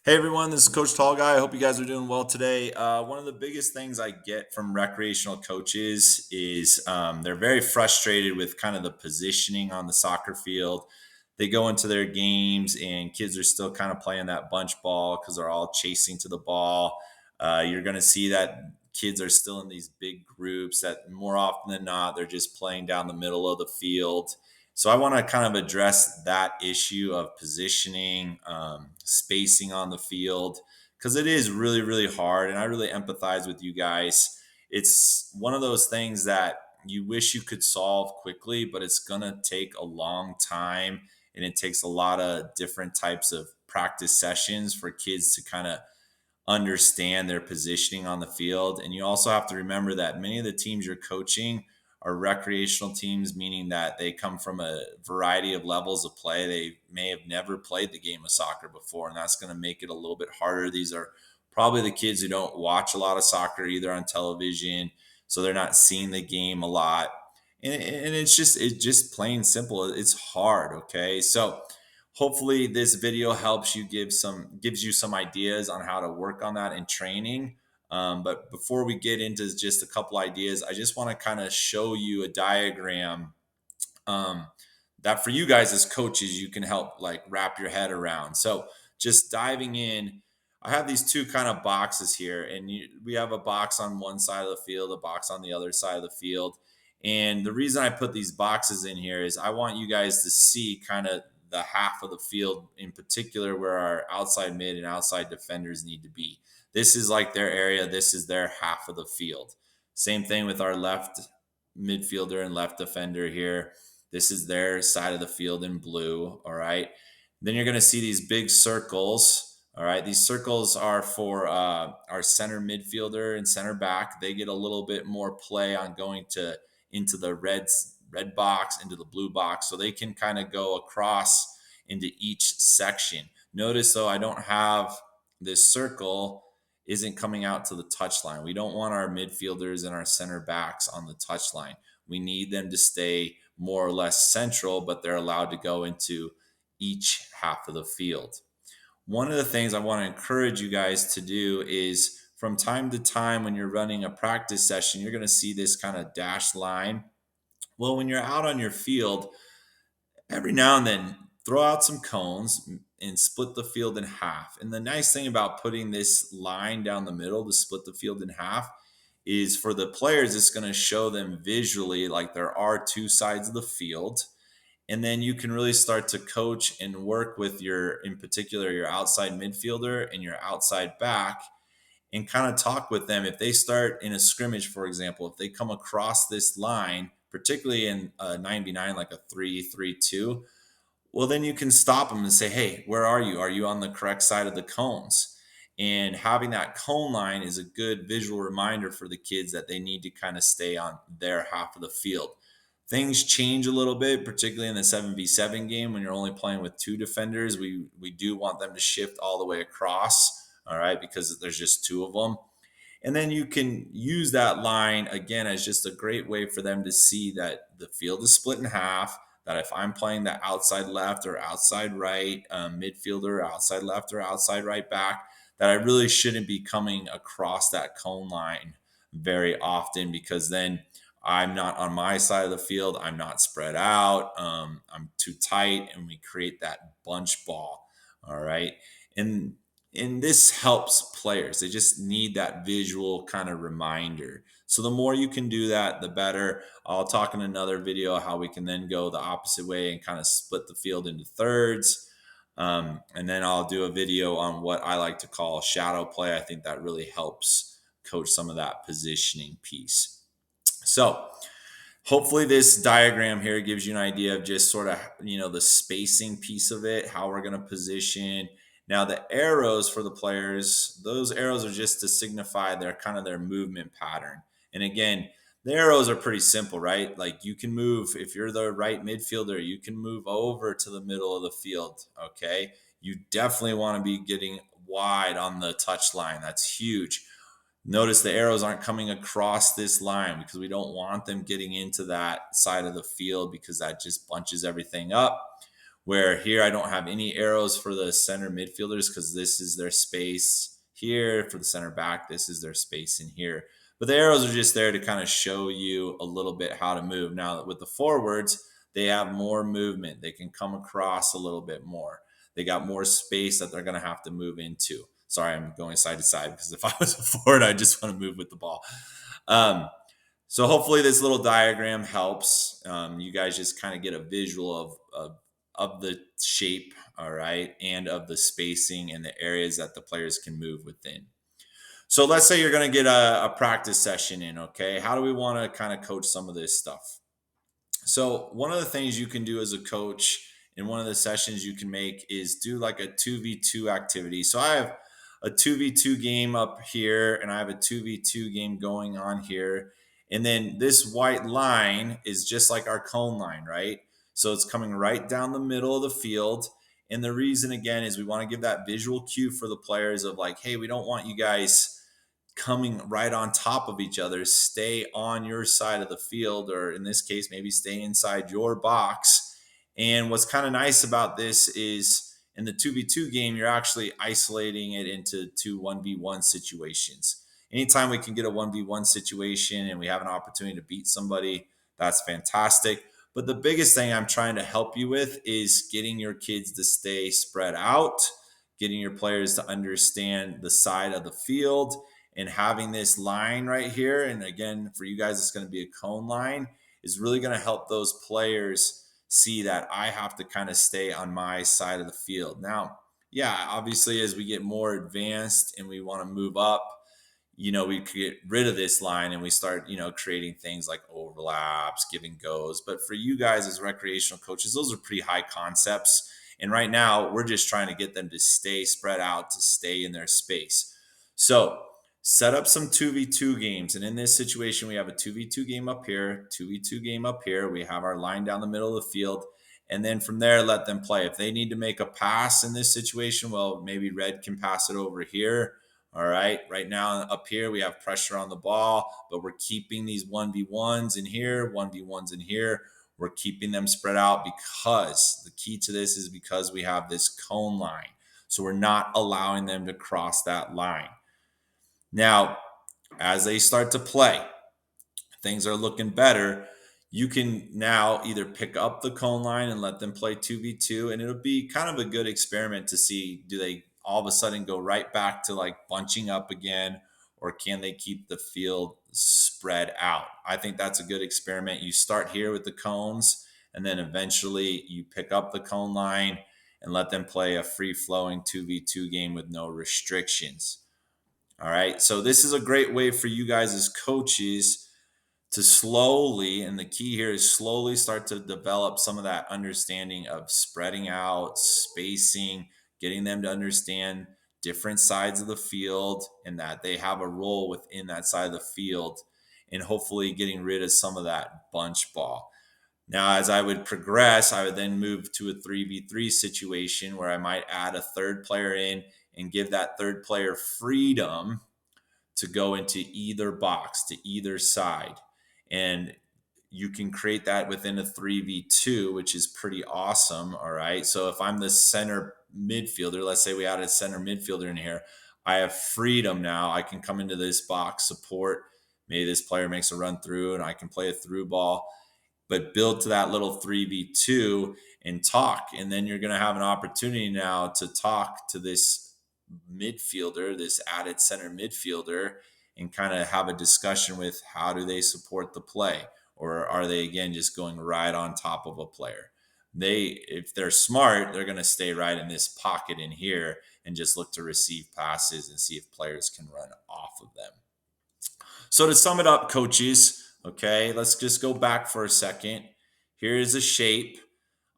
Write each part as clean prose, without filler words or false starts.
Hey everyone, this is Coach Tall Guy. I hope you guys are doing well today. One of the biggest things I get from recreational coaches is they're very frustrated with kind of the positioning on the soccer field. They go into their games and kids are still kind of playing that bunch ball because they're all chasing to the ball. You're going to see that kids are still in these big groups that more often than not, they're just playing down the middle of the field. So I want to kind of address that issue of positioning, spacing on the field, because it is really, really hard. And I really empathize with you guys. It's one of those things that you wish you could solve quickly, but it's going to take a long time. And it takes a lot of different types of practice sessions for kids to kind of understand their positioning on the field. And you also have to remember that many of the teams you're coaching are recreational teams, meaning that they come from a variety of levels of play. They may have never played the game of soccer before, and that's going to make it a little bit harder. These are probably the kids who don't watch a lot of soccer either on television, so they're not seeing the game a lot. And it's just plain simple. It's hard. Okay. So hopefully this video helps you gives you some ideas on how to work on that in training. But before we get into just a couple ideas, I just want to kind of show you a diagram um, that for you guys as coaches you can help like wrap your head around. So just diving in, I have these two kind of boxes here, and we have a box on one side of the field, a box on the other side of the field. And the reason I put these boxes in here is I want you guys to see kind of the half of the field in particular where our outside mid and outside defenders need to be. This is like their area, this is their half of the field. Same thing with our left midfielder and left defender here. This is their side of the field in blue. All right. Then you're going to see these big circles. All right. These circles are for our center midfielder and center back. They get a little bit more play on going to into the red box, into the blue box. So they can kind of go across into each section. Notice though, I don't have this circle isn't coming out to the touchline. We don't want our midfielders and our center backs on the touchline. We need them to stay more or less central, but they're allowed to go into each half of the field. One of the things I want to encourage you guys to do is from time to time when you're running a practice session, you're going to see this kind of dashed line. Well, when you're out on your field, every now and then throw out some cones and split the field in half. And the nice thing about putting this line down the middle to split the field in half is for the players, it's going to show them visually like there are two sides of the field. And then you can really start to coach and work with in particular, your outside midfielder and your outside back and kind of talk with them. If they start in a scrimmage, for example, if they come across this line, particularly in a 99, like a 3-3-2, well, then you can stop them and say, hey, where are you? Are you on the correct side of the cones? And having that cone line is a good visual reminder for the kids that they need to kind of stay on their half of the field. Things change a little bit, particularly in the 7v7 game when you're only playing with two defenders. We do want them to shift all the way across, all right, because there's just two of them. And then you can use that line again as just a great way for them to see that the field is split in half. That if I'm playing the outside left or outside right midfielder, outside left or outside right back, that I really shouldn't be coming across that cone line very often because then I'm not on my side of the field. I'm not spread out. I'm too tight, and we create that bunch ball. All right, and this helps players. They just need that visual kind of reminder. So the more you can do that, the better. I'll talk in another video how we can then go the opposite way and kind of split the field into thirds. And then I'll do a video on what I like to call shadow play. I think that really helps coach some of that positioning piece. So hopefully this diagram here gives you an idea of just sort of, the spacing piece of it, how we're going to position. Now the arrows for the players, those arrows are just to signify their kind of their movement pattern. And again, the arrows are pretty simple, right? Like you can move, if you're the right midfielder, you can move over to the middle of the field. Okay. You definitely want to be getting wide on the touch line. That's huge. Notice the arrows aren't coming across this line because we don't want them getting into that side of the field because that just bunches everything up. where here I don't have any arrows for the center midfielders because this is their space here. For the center back, this is their space in here. But the arrows are just there to kind of show you a little bit how to move. Now, with the forwards, they have more movement. They can come across a little bit more. They got more space that they're going to have to move into. Sorry, I'm going side to side because if I was a forward, I just want to move with the ball. Um, so hopefully this little diagram helps. You guys just kind of get a visual of the shape, all right, and of the spacing and the areas that the players can move within. So let's say you're going to get a practice session in, okay? How do we want to kind of coach some of this stuff? So one of the things you can do as a coach in one of the sessions you can make is do like a 2v2 activity. So I have a 2v2 game up here and I have a 2v2 game going on here. And then this white line is just like our cone line, right? So it's coming right down the middle of the field. And the reason again is we want to give that visual cue for the players of like, hey, we don't want you guys coming right on top of each other. Stay on your side of the field, or in this case, maybe stay inside your box. And what's kind of nice about this is in the 2v2 game, you're actually isolating it into two 1v1 situations. Anytime we can get a 1v1 situation and we have an opportunity to beat somebody, that's fantastic. But the biggest thing I'm trying to help you with is getting your kids to stay spread out, getting your players to understand the side of the field, and having this line right here. And again, for you guys, it's going to be a cone line, is really going to help those players see that I have to kind of stay on my side of the field. Now, yeah, obviously, as we get more advanced and we want to move up, we could get rid of this line and we start, creating things like overlaps, giving goes. But for you guys as recreational coaches, those are pretty high concepts. And right now, we're just trying to get them to stay spread out, to stay in their space. So set up some 2v2 games. And in this situation, we have a 2v2 game up here, 2v2 game up here. We have our line down the middle of the field. And then from there, let them play. If they need to make a pass in this situation, well, maybe red can pass it over here. All right. Right now, up here, we have pressure on the ball, but we're keeping these 1v1s in here, 1v1s in here. We're keeping them spread out because the key to this is because we have this cone line. So we're not allowing them to cross that line. Now, as they start to play, things are looking better. You can now either pick up the cone line and let them play 2v2, and it'll be kind of a good experiment to see, do they all of a sudden go right back to like bunching up again, or can they keep the field spread out? I think that's a good experiment. You start here with the cones, and then eventually you pick up the cone line and let them play a free flowing 2v2 game with no restrictions. All right. So this is a great way for you guys as coaches to slowly, and the key here is slowly start to develop some of that understanding of spreading out, spacing, getting them to understand different sides of the field and that they have a role within that side of the field, and hopefully getting rid of some of that bunch ball. Now, as I would progress, I would then move to a 3v3 situation where I might add a third player in and give that third player freedom to go into either box, to either side. And you can create that within a 3v2, which is pretty awesome. All right. So if I'm the center midfielder, let's say we added a center midfielder in here, I have freedom now. I can come into this box, support. Maybe this player makes a run through and I can play a through ball, but build to that little 3v2 and talk. And then you're going to have an opportunity now to talk to this midfielder, this added center midfielder, and kind of have a discussion with how do they support the play, or are they again just going right on top of a player? If they're smart, they're going to stay right in this pocket in here and just look to receive passes and see if players can run off of them. So to sum it up, coaches, okay, let's just go back for a second. Here is a shape.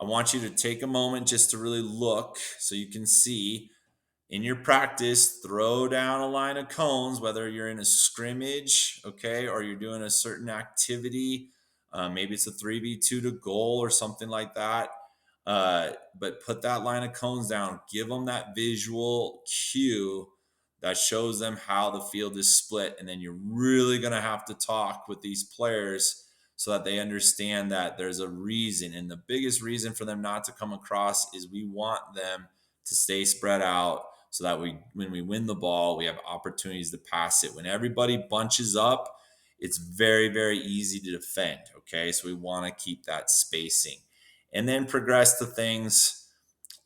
I want you to take a moment just to really look so you can see. In your practice, throw down a line of cones, whether you're in a scrimmage, okay, or you're doing a certain activity. Maybe it's a 3v2 to goal or something like that. But put that line of cones down. Give them that visual cue that shows them how the field is split. And then you're really going to have to talk with these players so that they understand that there's a reason. And the biggest reason for them not to come across is we want them to stay spread out so that when we win the ball, we have opportunities to pass it. When everybody bunches up, it's very, very easy to defend. Okay. So we want to keep that spacing and then progress to things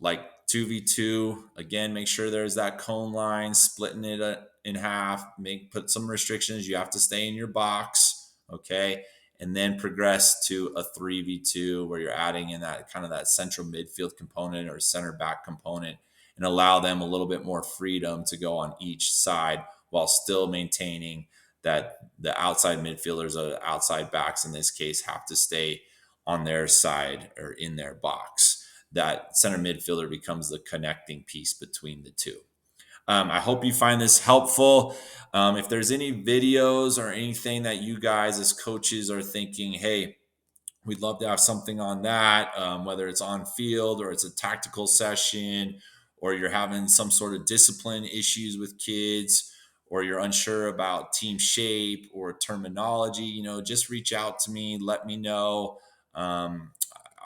like 2v2. Again, make sure there's that cone line, splitting it in half, put some restrictions. You have to stay in your box. Okay. And then progress to a 3v2 where you're adding in that kind of that central midfield component or center back component and allow them a little bit more freedom to go on each side while still maintaining that the outside midfielders or the outside backs in this case have to stay on their side or in their box. That center midfielder becomes the connecting piece between the two. I hope you find this helpful. If there's any videos or anything that you guys as coaches are thinking, hey, we'd love to have something on that, whether it's on field or it's a tactical session, or you're having some sort of discipline issues with kids, or you're unsure about team shape or terminology, just reach out to me, let me know. Um,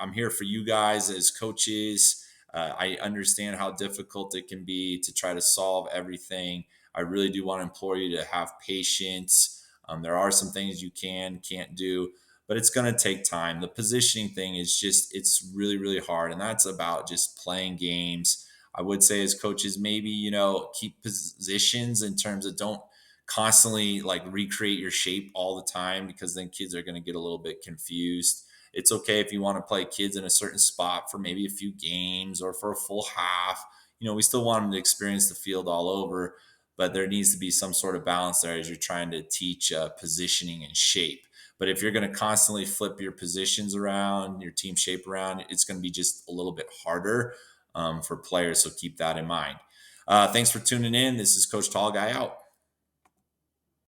I'm here for you guys as coaches. I understand how difficult it can be to try to solve everything. I really do want to implore you to have patience. There are some things you can't do, but it's going to take time. The positioning thing is it's really, really hard. And that's about just playing games. I would say as coaches, maybe, keep positions in terms of don't constantly like recreate your shape all the time, because then kids are going to get a little bit confused. It's okay if you want to play kids in a certain spot for maybe a few games or for a full half. We still want them to experience the field all over, but there needs to be some sort of balance there as you're trying to teach positioning and shape. But if you're going to constantly flip your positions around, your team shape around, it's going to be just a little bit harder for players. So keep that in mind. Thanks for tuning in. This is Coach Tall Guy out.